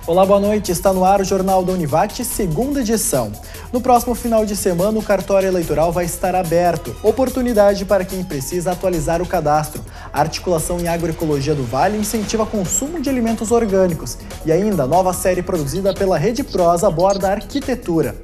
Olá, boa noite. Está no ar o Jornal da Univate, segunda edição. No próximo final de semana, o cartório eleitoral vai estar aberto. Oportunidade para quem precisa atualizar o cadastro. A articulação em agroecologia do Vale incentiva o consumo de alimentos orgânicos. E ainda, nova série produzida pela Rede Prosa aborda a arquitetura.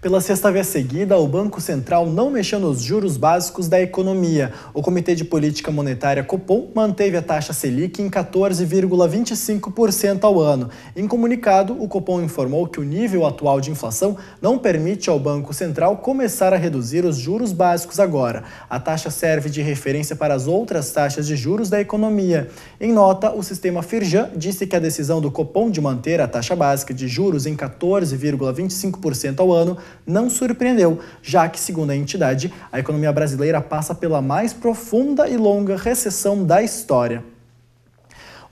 Pela sexta vez seguida, o Banco Central não mexeu nos juros básicos da economia. O Comitê de Política Monetária Copom manteve a taxa Selic em 14,25% ao ano. Em comunicado, o Copom informou que o nível atual de inflação não permite ao Banco Central começar a reduzir os juros básicos agora. A taxa serve de referência para as outras taxas de juros da economia. Em nota, o sistema Firjan disse que a decisão do Copom de manter a taxa básica de juros em 14,25% ao ano não surpreendeu, já que, segundo a entidade, a economia brasileira passa pela mais profunda e longa recessão da história.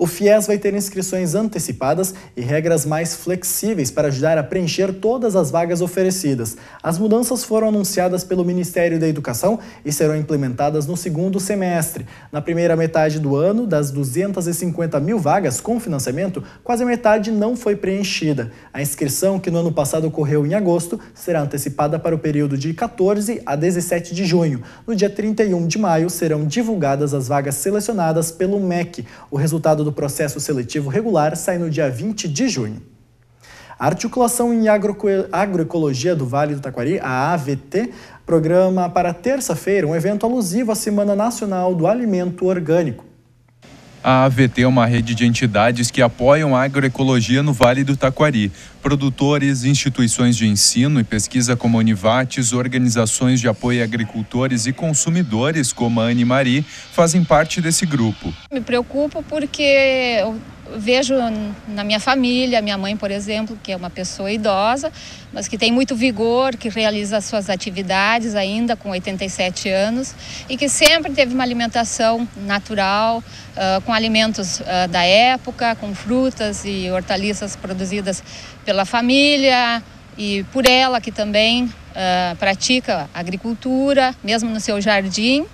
O FIES vai ter inscrições antecipadas e regras mais flexíveis para ajudar a preencher todas as vagas oferecidas. As mudanças foram anunciadas pelo Ministério da Educação e serão implementadas no segundo semestre. Na primeira metade do ano, das 250 mil vagas com financiamento, quase metade não foi preenchida. A inscrição, que no ano passado ocorreu em agosto, será antecipada para o período de 14 a 17 de junho. No dia 31 de maio, serão divulgadas as vagas selecionadas pelo MEC. O resultado do processo seletivo regular sai no dia 20 de junho. A articulação em agroecologia do Vale do Taquari, a AVT, programa para terça-feira um evento alusivo à Semana Nacional do Alimento Orgânico. A AVT é uma rede de entidades que apoiam a agroecologia no Vale do Taquari. Produtores, instituições de ensino e pesquisa como a Univates, organizações de apoio a agricultores e consumidores como a Animari fazem parte desse grupo. Me preocupo porque eu vejo na minha família, minha mãe, por exemplo, que é uma pessoa idosa, mas que tem muito vigor, que realiza suas atividades ainda com 87 anos e que sempre teve uma alimentação natural, com alimentos da época, com frutas e hortaliças produzidas pela família e por ela, que também pratica agricultura, mesmo no seu jardim,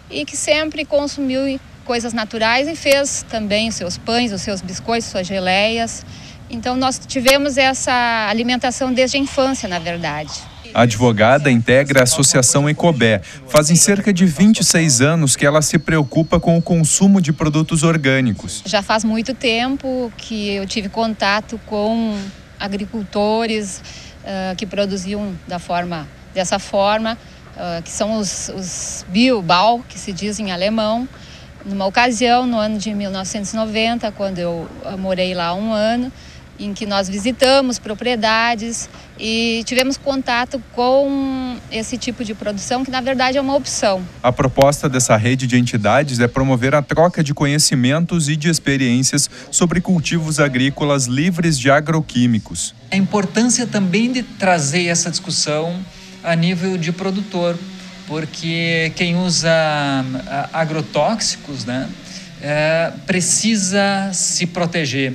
e que sempre consumiu coisas naturais e fez também os seus pães, os seus biscoitos, suas geleias. Então nós tivemos essa alimentação desde a infância, na verdade. A advogada integra a Associação Ecobé. Fazem cerca de 26 anos que ela se preocupa com o consumo de produtos orgânicos. Já faz muito tempo que eu tive contato com agricultores que produziam dessa forma, que são os Biobau, que se diz em alemão. Numa ocasião, no ano de 1990, quando eu morei lá um ano, em que nós visitamos propriedades e tivemos contato com esse tipo de produção, que na verdade é uma opção. A proposta dessa rede de entidades é promover a troca de conhecimentos e de experiências sobre cultivos agrícolas livres de agroquímicos. A importância também de trazer essa discussão a nível de produtor, porque quem usa agrotóxicos, precisa se proteger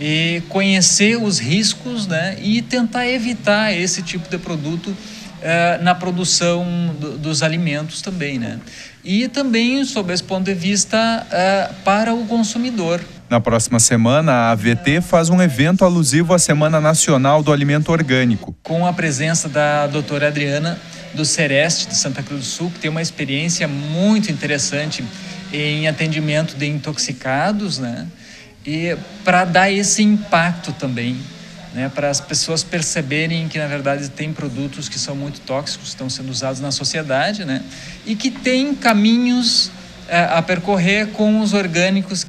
e conhecer os riscos, e tentar evitar esse tipo de produto na produção dos alimentos também, E também, sob esse ponto de vista, para o consumidor. Na próxima semana, a AVT faz um evento alusivo à Semana Nacional do Alimento Orgânico. Com a presença da doutora Adriana, do Sereste de Santa Cruz do Sul, que tem uma experiência muito interessante em atendimento de intoxicados, e para dar esse impacto também, para as pessoas perceberem que, na verdade, tem produtos que são muito tóxicos, que estão sendo usados na sociedade, e que tem caminhos a percorrer com os orgânicos.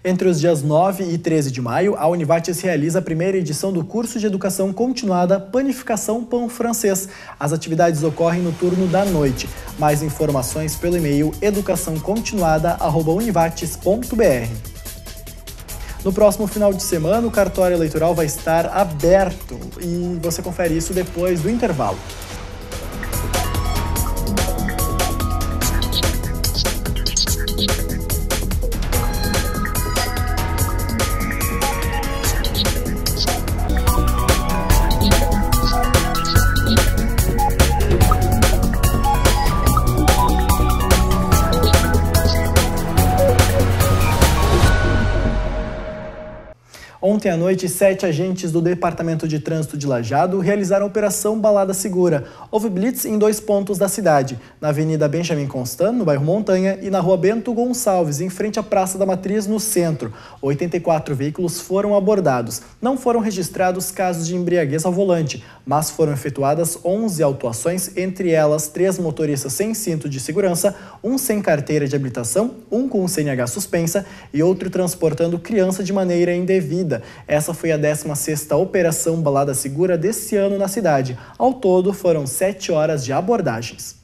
Entre os dias 9 e 13 de maio, a Univates realiza a primeira edição do curso de educação continuada Panificação Pão Francês. As atividades ocorrem no turno da noite. Mais informações pelo e-mail educaçãocontinuada@univates.br. No próximo final de semana, o cartório eleitoral vai estar aberto e você confere isso depois do intervalo. Ontem à noite, 7 agentes do Departamento de Trânsito de Lajeado realizaram a Operação Balada Segura. Houve blitz em 2 pontos da cidade, na Avenida Benjamin Constant, no bairro Montanha, e na Rua Bento Gonçalves, em frente à Praça da Matriz, no centro. 84 veículos foram abordados. Não foram registrados casos de embriaguez ao volante, mas foram efetuadas 11 autuações, entre elas 3 motoristas sem cinto de segurança, 1 sem carteira de habilitação, 1 com CNH suspensa e outro transportando criança de maneira indevida. Essa foi a 16ª Operação Balada Segura desse ano na cidade. Ao todo, foram 7 horas de abordagens.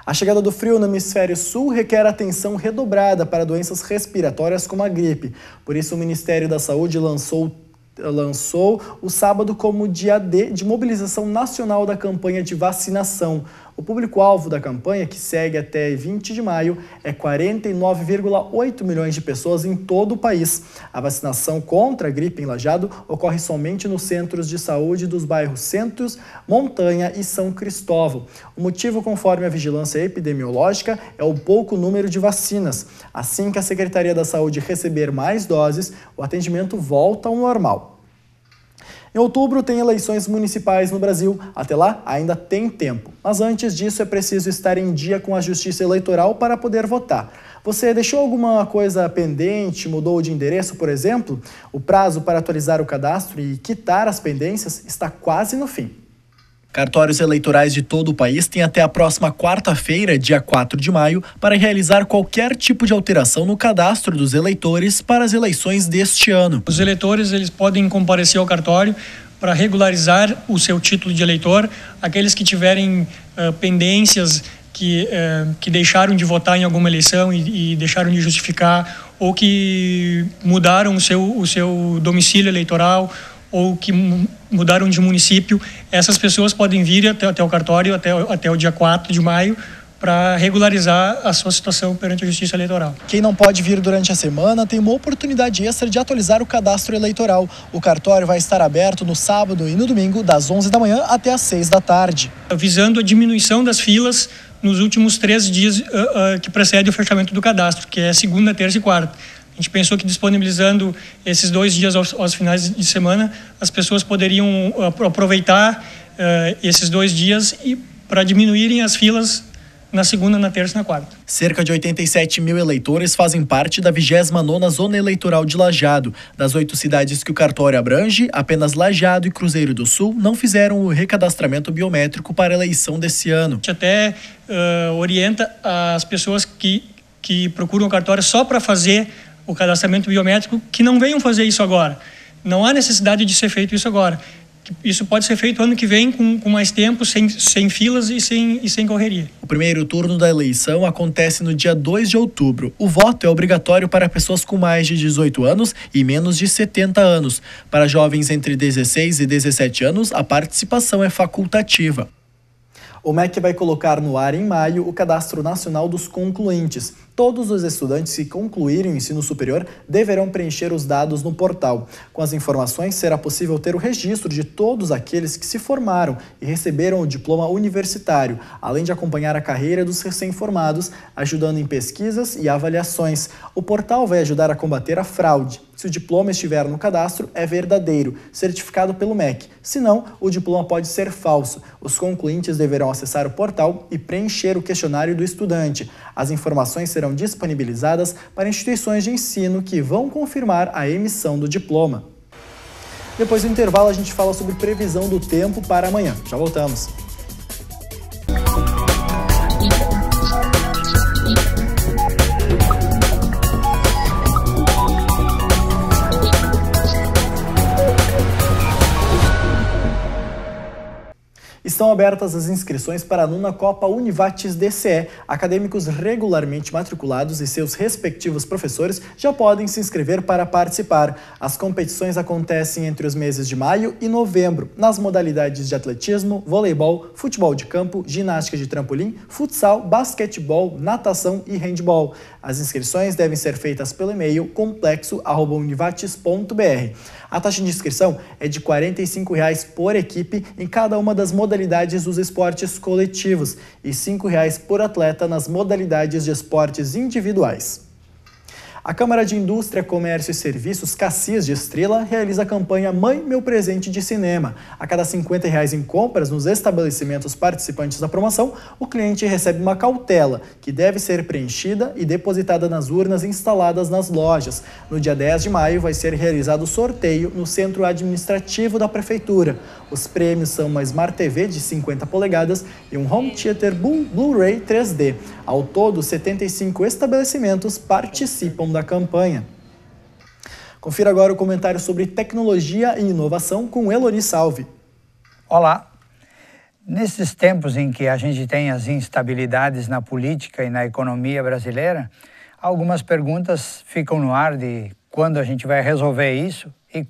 A chegada do frio no hemisfério sul requer atenção redobrada para doenças respiratórias como a gripe. Por isso, o Ministério da Saúde lançou o sábado como dia D de mobilização nacional da campanha de vacinação. O público-alvo da campanha, que segue até 20 de maio, é 49,8 milhões de pessoas em todo o país. A vacinação contra a gripe em Lajeado ocorre somente nos centros de saúde dos bairros Centros, Montanha e São Cristóvão. O motivo, conforme a vigilância epidemiológica, é o pouco número de vacinas. Assim que a Secretaria da Saúde receber mais doses, o atendimento volta ao normal. Em outubro tem eleições municipais no Brasil. Até lá ainda tem tempo. Mas antes disso é preciso estar em dia com a Justiça Eleitoral para poder votar. Você deixou alguma coisa pendente, mudou de endereço, por exemplo? O prazo para atualizar o cadastro e quitar as pendências está quase no fim. Cartórios eleitorais de todo o país têm até a próxima quarta-feira, dia 4 de maio, para realizar qualquer tipo de alteração no cadastro dos eleitores para as eleições deste ano. Os eleitores eles podem comparecer ao cartório para regularizar o seu título de eleitor. Aqueles que tiverem pendências, que deixaram de votar em alguma eleição e deixaram de justificar, ou que mudaram o seu domicílio eleitoral, ou que mudaram de município, essas pessoas podem vir até o cartório até o dia 4 de maio para regularizar a sua situação perante a Justiça Eleitoral. Quem não pode vir durante a semana tem uma oportunidade extra de atualizar o cadastro eleitoral. O cartório vai estar aberto no sábado e no domingo, das 11 da manhã até as 6 da tarde. Visando a diminuição das filas nos últimos 3 dias que precedem o fechamento do cadastro, que é segunda, terça e quarta. A gente pensou que disponibilizando esses 2 dias aos finais de semana, as pessoas poderiam aproveitar esses 2 dias para diminuírem as filas na segunda, na terça e na quarta. Cerca de 87 mil eleitores fazem parte da 29ª Zona Eleitoral de Lajeado. Das 8 cidades que o cartório abrange, apenas Lajeado e Cruzeiro do Sul não fizeram o recadastramento biométrico para a eleição desse ano. A gente até orienta as pessoas que procuram o cartório só para fazer o cadastramento biométrico, que não venham fazer isso agora. Não há necessidade de ser feito isso agora. Isso pode ser feito ano que vem com mais tempo, sem filas e sem correria. O primeiro turno da eleição acontece no dia 2 de outubro. O voto é obrigatório para pessoas com mais de 18 anos e menos de 70 anos. Para jovens entre 16 e 17 anos, a participação é facultativa. O MEC vai colocar no ar em maio o Cadastro Nacional dos Concluintes. Todos os estudantes que concluírem o ensino superior deverão preencher os dados no portal. Com as informações, será possível ter o registro de todos aqueles que se formaram e receberam o diploma universitário, além de acompanhar a carreira dos recém-formados, ajudando em pesquisas e avaliações. O portal vai ajudar a combater a fraude. Se o diploma estiver no cadastro, é verdadeiro, certificado pelo MEC. Se não, o diploma pode ser falso. Os concluintes deverão acessar o portal e preencher o questionário do estudante. As informações serão disponibilizadas para instituições de ensino que vão confirmar a emissão do diploma. Depois do intervalo, a gente fala sobre previsão do tempo para amanhã. Já voltamos. Estão abertas as inscrições para a 9ª Copa Univates DCE. Acadêmicos regularmente matriculados e seus respectivos professores já podem se inscrever para participar. As competições acontecem entre os meses de maio e novembro, nas modalidades de atletismo, voleibol, futebol de campo, ginástica de trampolim, futsal, basquetebol, natação e handball. As inscrições devem ser feitas pelo e-mail complexo@univates.br. A taxa de inscrição é de R$ 45,00 por equipe em cada uma das modalidades dos esportes coletivos e R$ 5,00 por atleta nas modalidades de esportes individuais. A Câmara de Indústria, Comércio e Serviços Caxias de Estrela realiza a campanha Mãe, Meu Presente de Cinema. A cada R$50 em compras nos estabelecimentos participantes da promoção, o cliente recebe uma cautela, que deve ser preenchida e depositada nas urnas instaladas nas lojas. No dia 10 de maio vai ser realizado o sorteio no Centro Administrativo da Prefeitura. Os prêmios são uma Smart TV de 50 polegadas e um Home Theater Blu-ray 3D. Ao todo, 75 estabelecimentos participam da campanha. Confira agora o comentário sobre tecnologia e inovação com Eloni Salve. Olá! Nesses tempos em que a gente tem as instabilidades na política e na economia brasileira, algumas perguntas ficam no ar de quando a gente vai resolver isso e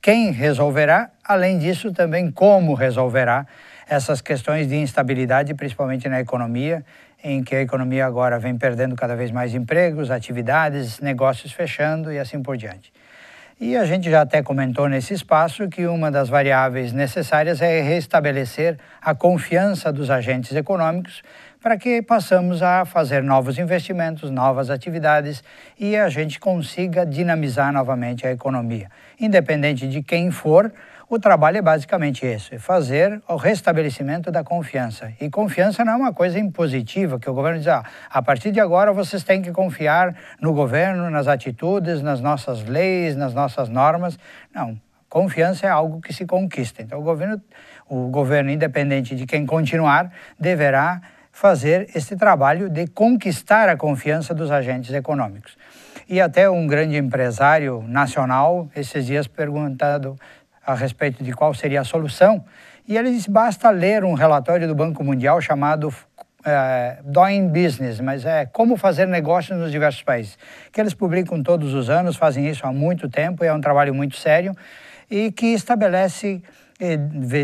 quem resolverá, além disso também como resolverá essas questões de instabilidade, principalmente na economia, em que a economia agora vem perdendo cada vez mais empregos, atividades, negócios fechando e assim por diante. E a gente já até comentou nesse espaço que uma das variáveis necessárias é restabelecer a confiança dos agentes econômicos para que possamos a fazer novos investimentos, novas atividades e a gente consiga dinamizar novamente a economia. Independente de quem for, o trabalho é basicamente isso, é fazer o restabelecimento da confiança. E confiança não é uma coisa impositiva, que o governo diz, a partir de agora vocês têm que confiar no governo, nas atitudes, nas nossas leis, nas nossas normas. Não, confiança é algo que se conquista. Então o governo, independente de quem continuar, deverá fazer esse trabalho de conquistar a confiança dos agentes econômicos. E até um grande empresário nacional, esses dias perguntado a respeito de qual seria a solução, e ele disse, basta ler um relatório do Banco Mundial chamado Doing Business, mas é como fazer negócios nos diversos países, que eles publicam todos os anos, fazem isso há muito tempo, e é um trabalho muito sério, e que estabelece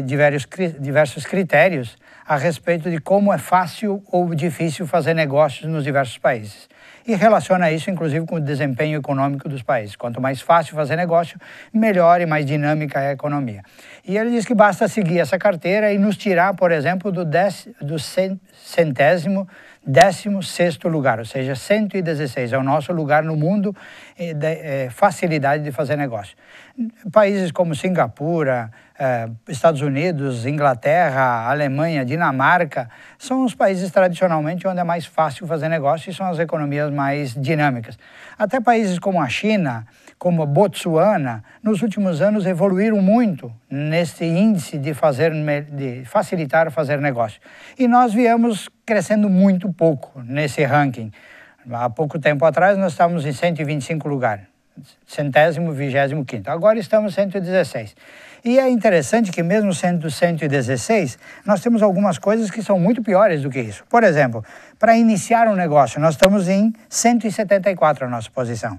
diversos critérios a respeito de como é fácil ou difícil fazer negócios nos diversos países. E relaciona isso, inclusive, com o desempenho econômico dos países. Quanto mais fácil fazer negócio, melhor e mais dinâmica é a economia. E ele diz que basta seguir essa carteira e nos tirar, por exemplo, do 116º lugar, ou seja, 116 é o nosso lugar no mundo de facilidade de fazer negócio. Países como Singapura, Estados Unidos, Inglaterra, Alemanha, Dinamarca, são os países tradicionalmente onde é mais fácil fazer negócio e são as economias mais dinâmicas. Até países como a China, como a Botsuana, nos últimos anos evoluíram muito nesse índice de facilitar fazer negócio. E nós viemos crescendo muito pouco nesse ranking. Há pouco tempo atrás nós estávamos em 125 lugar, 125º. Agora estamos em 116. E é interessante que mesmo sendo 116, nós temos algumas coisas que são muito piores do que isso. Por exemplo, para iniciar um negócio, nós estamos em 174 a nossa posição.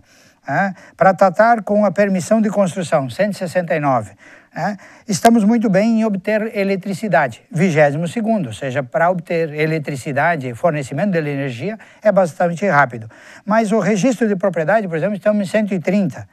Para tratar com a permissão de construção, 169. Estamos muito bem em obter eletricidade, 22º, ou seja, para obter eletricidade, fornecimento de energia, é bastante rápido. Mas o registro de propriedade, por exemplo, estamos em 130.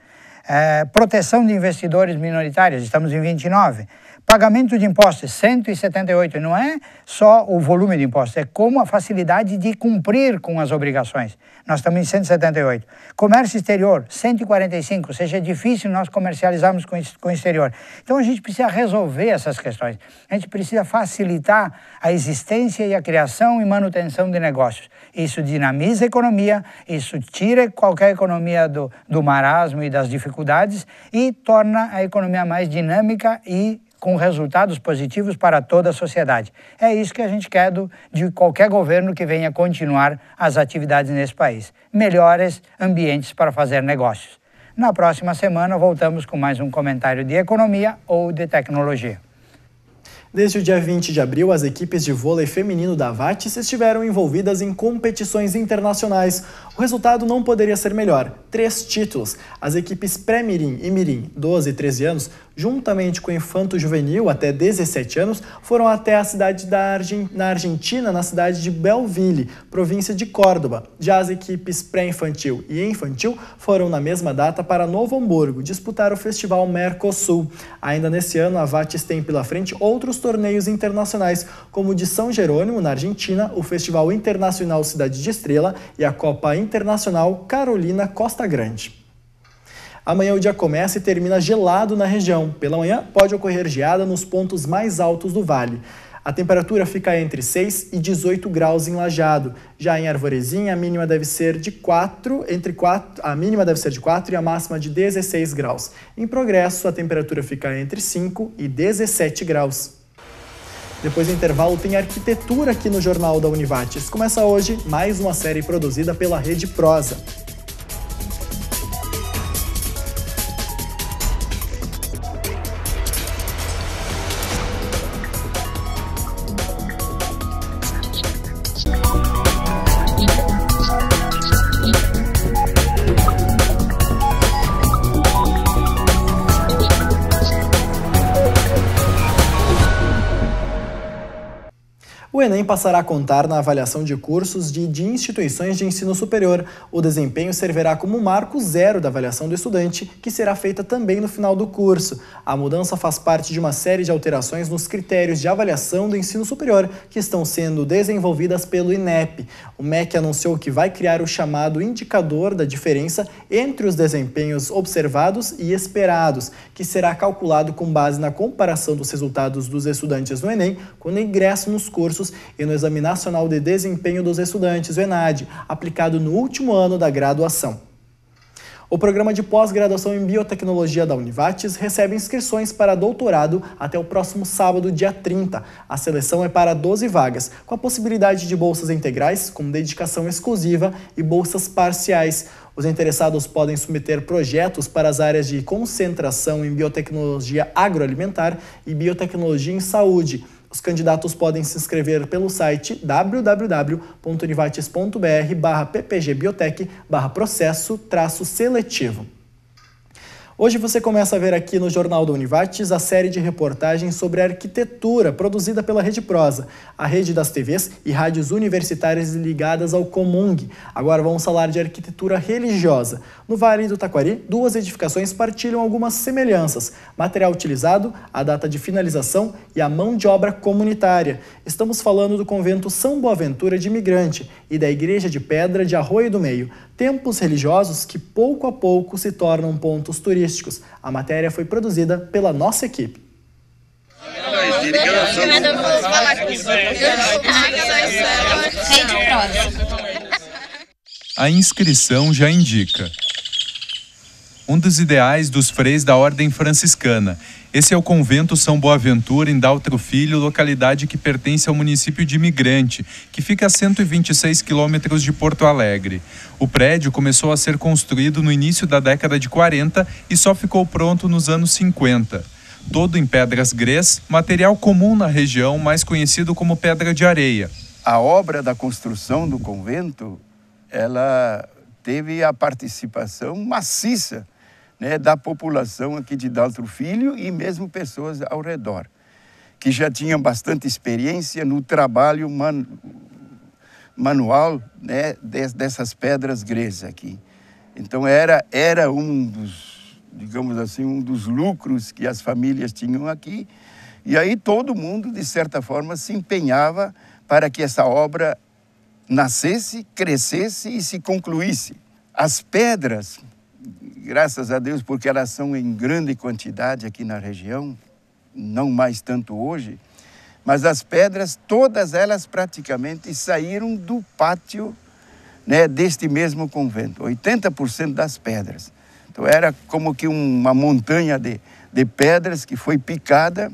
Proteção de investidores minoritários, estamos em 29. Pagamento de impostos, 178. Não é só o volume de impostos, é como a facilidade de cumprir com as obrigações. Nós estamos em 178. Comércio exterior, 145, ou seja, é difícil nós comercializarmos com o exterior. Então a gente precisa resolver essas questões. A gente precisa facilitar a existência e a criação e manutenção de negócios. Isso dinamiza a economia, isso tira qualquer economia do marasmo e das dificuldades e torna a economia mais dinâmica e com resultados positivos para toda a sociedade. É isso que a gente quer de qualquer governo que venha continuar as atividades nesse país. Melhores ambientes para fazer negócios. Na próxima semana voltamos com mais um comentário de economia ou de tecnologia. Desde o dia 20 de abril, as equipes de vôlei feminino da Vates estiveram envolvidas em competições internacionais. O resultado não poderia ser melhor. 3 títulos. As equipes pré-mirim e mirim, 12 e 13 anos, juntamente com o infanto juvenil até 17 anos, foram até a cidade na Argentina, na cidade de Belleville, província de Córdoba. Já as equipes pré-infantil e infantil foram na mesma data para Novo Hamburgo disputar o Festival Mercosul. Ainda nesse ano, a Vates tem pela frente outros torneios internacionais, como o de São Jerônimo, na Argentina, o Festival Internacional Cidade de Estrela e a Copa Internacional Carolina Costa Grande. Amanhã o dia começa e termina gelado na região. Pela manhã, pode ocorrer geada nos pontos mais altos do vale. A temperatura fica entre 6 e 18 graus em Lajeado. Já em Arvorezinha, a mínima deve ser de 4 e a máxima de 16 graus. Em Progresso, a temperatura fica entre 5 e 17 graus. Depois do intervalo, tem arquitetura aqui no Jornal da Univates. Começa hoje mais uma série produzida pela Rede Prosa. O Enem passará a contar na avaliação de cursos de instituições de ensino superior. O desempenho servirá como marco zero da avaliação do estudante, que será feita também no final do curso. A mudança faz parte de uma série de alterações nos critérios de avaliação do ensino superior, que estão sendo desenvolvidas pelo INEP. O MEC anunciou que vai criar o chamado indicador da diferença entre os desempenhos observados e esperados, que será calculado com base na comparação dos resultados dos estudantes no Enem quando ingressam nos cursos e no Exame Nacional de Desempenho dos Estudantes, o ENAD, aplicado no último ano da graduação. O programa de pós-graduação em biotecnologia da Univates recebe inscrições para doutorado até o próximo sábado, dia 30. A seleção é para 12 vagas, com a possibilidade de bolsas integrais, com dedicação exclusiva, e bolsas parciais. Os interessados podem submeter projetos para as áreas de concentração em biotecnologia agroalimentar e biotecnologia em saúde. Os candidatos podem se inscrever pelo site www.univates.br/ppgbiotech/processo-seletivo. Hoje você começa a ver aqui no Jornal da Univates a série de reportagens sobre arquitetura produzida pela Rede Prosa, a rede das TVs e rádios universitárias ligadas ao Comung. Agora vamos falar de arquitetura religiosa. No Vale do Taquari, duas edificações partilham algumas semelhanças: material utilizado, a data de finalização e a mão de obra comunitária. Estamos falando do convento São Boaventura de Imigrante e da Igreja de Pedra de Arroio do Meio, templos religiosos que pouco a pouco se tornam pontos turísticos. A matéria foi produzida pela nossa equipe. A inscrição já indica. Um dos ideais dos freis da Ordem Franciscana. Esse é o convento São Boaventura, em Daltro Filho, localidade que pertence ao município de Imigrante, que fica a 126 quilômetros de Porto Alegre. O prédio começou a ser construído no início da década de 40 e só ficou pronto nos anos 50. Todo em pedras grês, material comum na região, mais conhecido como pedra de areia. A obra da construção do convento, ela teve a participação maciça, né, da população aqui de Daltro Filho e mesmo pessoas ao redor, que já tinham bastante experiência no trabalho manual, né, dessas pedras grês aqui. Então era um dos, digamos assim, um dos lucros que as famílias tinham aqui, e aí todo mundo, de certa forma, se empenhava para que essa obra nascesse, crescesse e se concluísse. As pedras, graças a Deus, porque elas são em grande quantidade aqui na região, não mais tanto hoje, mas as pedras, todas elas praticamente saíram do pátio, né, deste mesmo convento, 80% das pedras. Então era como que uma montanha de pedras que foi picada,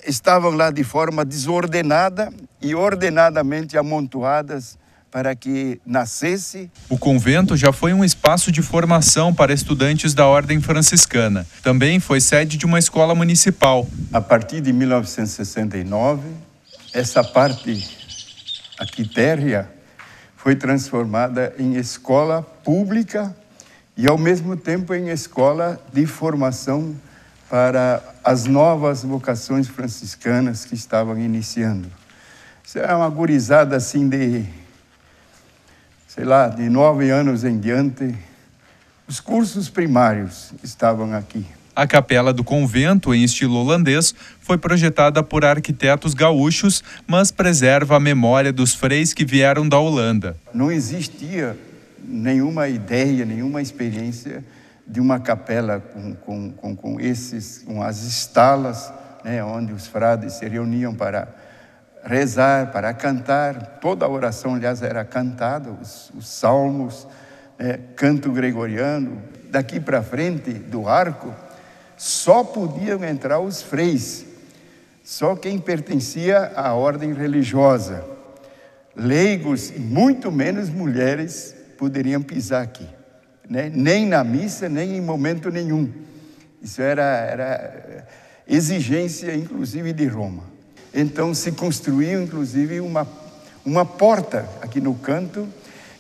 estavam lá de forma desordenada e ordenadamente amontoadas para que nascesse. O convento já foi um espaço de formação para estudantes da Ordem Franciscana. Também foi sede de uma escola municipal. A partir de 1969, essa parte aqui térrea foi transformada em escola pública e, ao mesmo tempo, em escola de formação para as novas vocações franciscanas que estavam iniciando. Isso é uma gurizada assim de 9 anos em diante. Os cursos primários estavam aqui. A capela do convento, em estilo holandês, foi projetada por arquitetos gaúchos, mas preserva a memória dos freis que vieram da Holanda. Não existia nenhuma ideia, nenhuma experiência de uma capela com as estalas, né, onde os frades se reuniam para rezar, para cantar. Toda a oração, aliás, era cantada, os salmos, canto gregoriano. Daqui para frente do arco, só podiam entrar os freis, só quem pertencia à ordem religiosa. Leigos, e muito menos mulheres, poderiam pisar aqui, né? Nem na missa, nem em momento nenhum. Isso era exigência, inclusive, de Roma. Então se construiu, inclusive, uma porta aqui no canto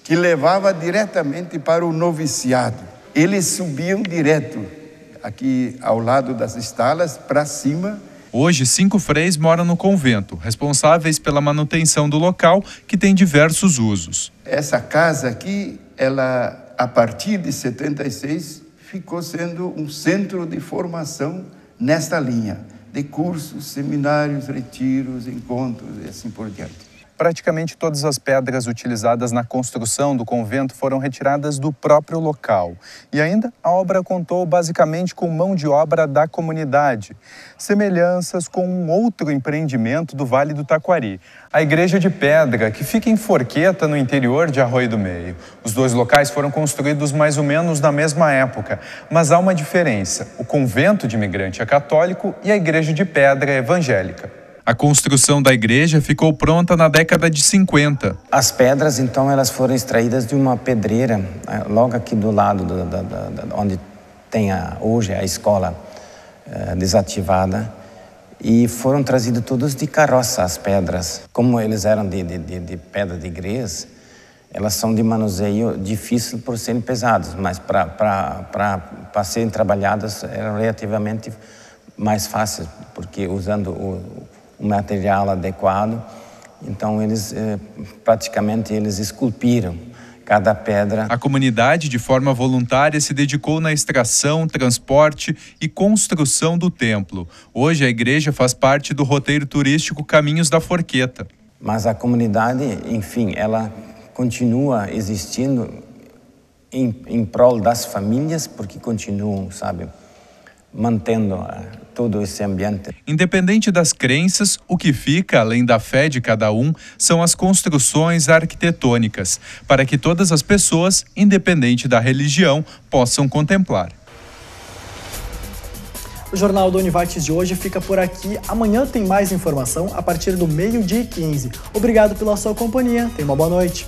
que levava diretamente para o noviciado. Eles subiam direto aqui ao lado das estalas, para cima. Hoje, 5 freis moram no convento, responsáveis pela manutenção do local, que tem diversos usos. Essa casa aqui, ela, a partir de 76, ficou sendo um centro de formação nesta linha, de cursos, seminários, retiros, encontros e assim por diante. Praticamente todas as pedras utilizadas na construção do convento foram retiradas do próprio local. E ainda a obra contou basicamente com mão de obra da comunidade. Semelhanças com um outro empreendimento do Vale do Taquari, a Igreja de Pedra, que fica em Forqueta, no interior de Arroio do Meio. Os 2 locais foram construídos mais ou menos na mesma época, mas há uma diferença. O convento de imigrante é católico e a Igreja de Pedra é evangélica. A construção da igreja ficou pronta na década de 50. As pedras, então, elas foram extraídas de uma pedreira, logo aqui do lado onde tem hoje a escola desativada, e foram trazidas todas de carroça, as pedras. Como eles eram de pedra de grés, elas são de manuseio difícil por serem pesadas, mas para serem trabalhadas eram relativamente mais fáceis, porque usando o material adequado, então eles praticamente esculpiram cada pedra. A comunidade, de forma voluntária, se dedicou na extração, transporte e construção do templo. Hoje a igreja faz parte do roteiro turístico Caminhos da Forqueta. Mas a comunidade, enfim, ela continua existindo em prol das famílias, porque continuam, mantendo todo esse ambiente. Independente das crenças, o que fica, além da fé de cada um, são as construções arquitetônicas, para que todas as pessoas, independente da religião, possam contemplar. O Jornal da Univates de hoje fica por aqui. Amanhã tem mais informação a partir do 12:15. Obrigado pela sua companhia. Tenha uma boa noite.